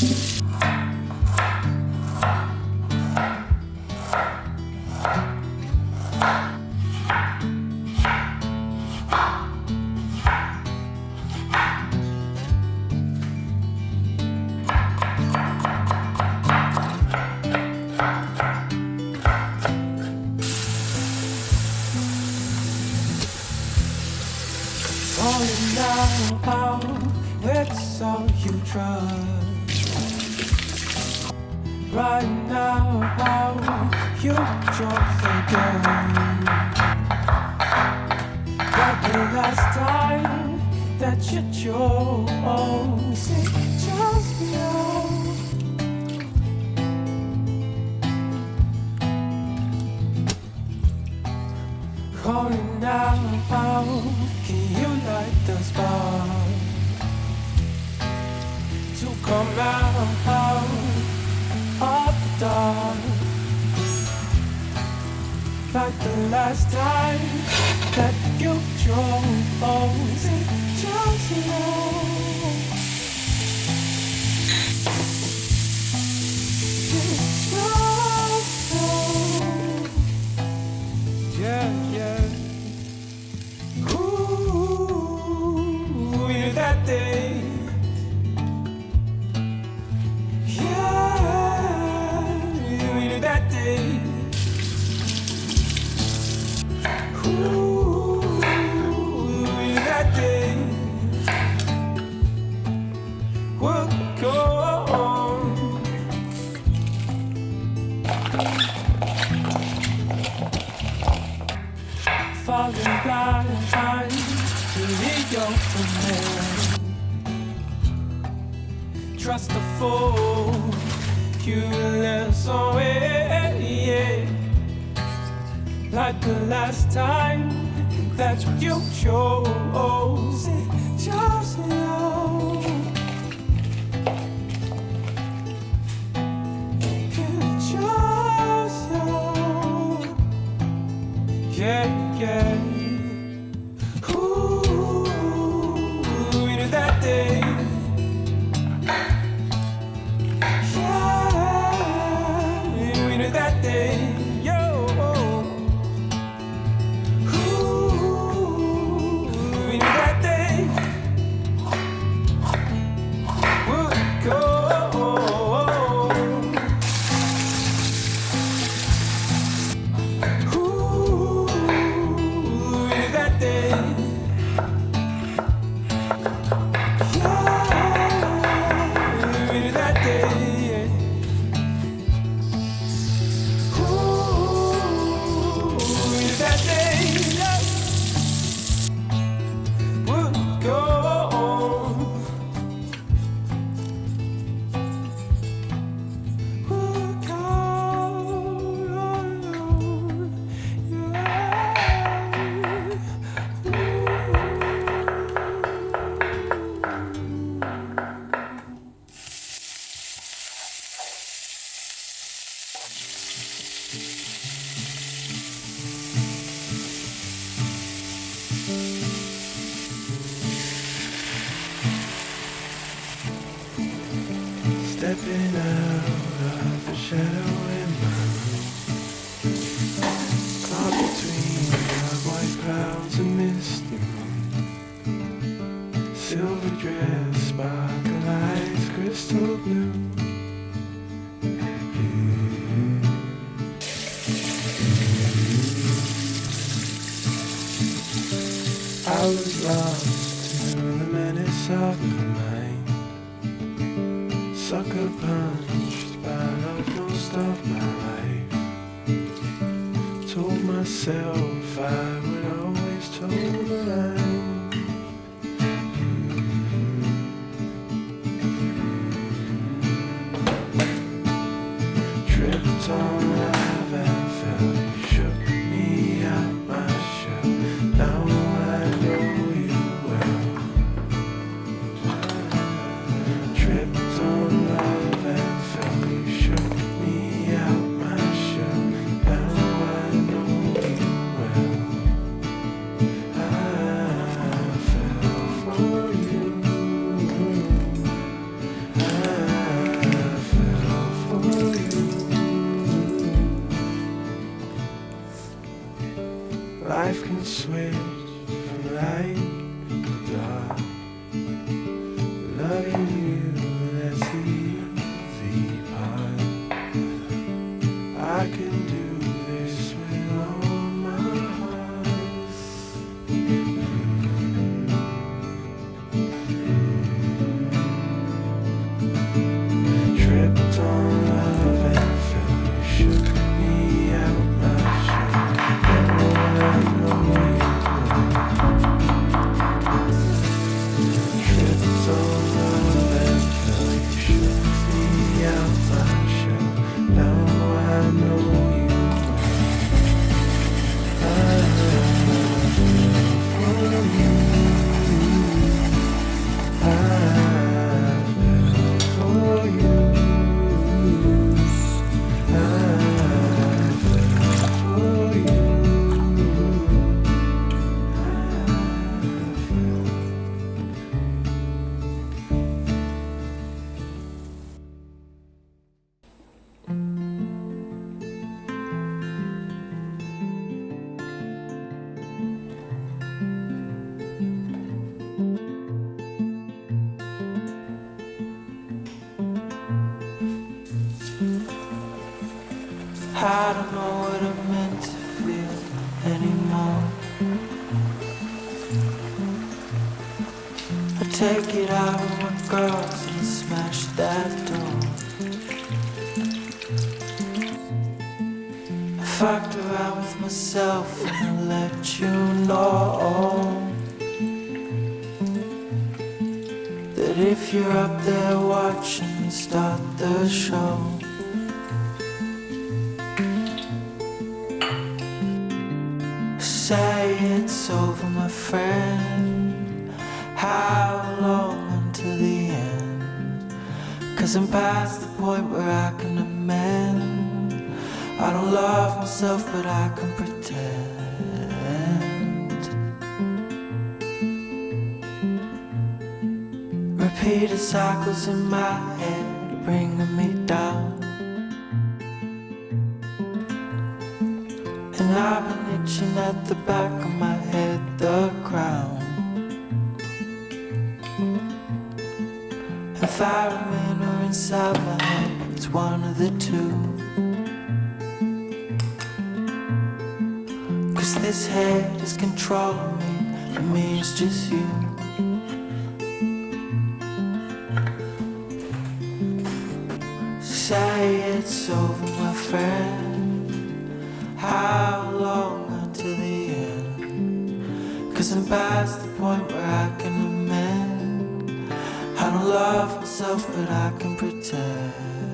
Falling down, it's all you trust. Right now, you chose again. Like the last time that you chose, it just beyond. Calling out, can you light the spark to come out of the dark? Like the last time that you chose, it just beyond. It just beyond. Yeah, yeah. Ooh, you're that day. Yeah, you're that day. Ooh, you're that day. We'll go on. Falling blind to your command. Trust the fool, you less away, yeah. Like the last time that you chose, it just you. It just you. Yeah, yeah. Ooh, into that day. Yeah, into that day. Yo. Ooh, into that day. We'll go. Stepping out of the shadow in my room, caught between the white clouds and misty moon. Silver dress, sparkle eyes, crystal blue. I was lost to the menace of my mind, sucker punched by love most of my life. Told myself I would always toe the line. Tripped on love and fell, you shook me out my shell. Now I know you well. Tripped on love and fell, you shook me out my shell. Now I know you well. Life can switch from light to dark. Loving you, that's the easy part. I can do this with all my heart. Tripped on love and fell, you shook me out my shoe. Never I know you were. Tripped on love and fell, you shook me out my shoe. Now I know you were. I fell for you. I for you, I for you, I don't know what I'm meant to feel anymore. I take it out of my girls and smash that door. I fucked around with myself and I let you know that if you're up there watching, start the show. Say it's over, my friend. How long until the end? 'Cause I'm past the point where I can amend. I don't love myself, but I can pretend. Repeated cycles in my head, bringing me down. And I've been itching at the back of my head, the crown. And firemen are inside my head, it's one of the two. 'Cause this head is controlling me, and me is just you. Say it's over, my friend. How long until the end? 'Cause I'm past the point where I can amend. I don't love myself, but I can pretend.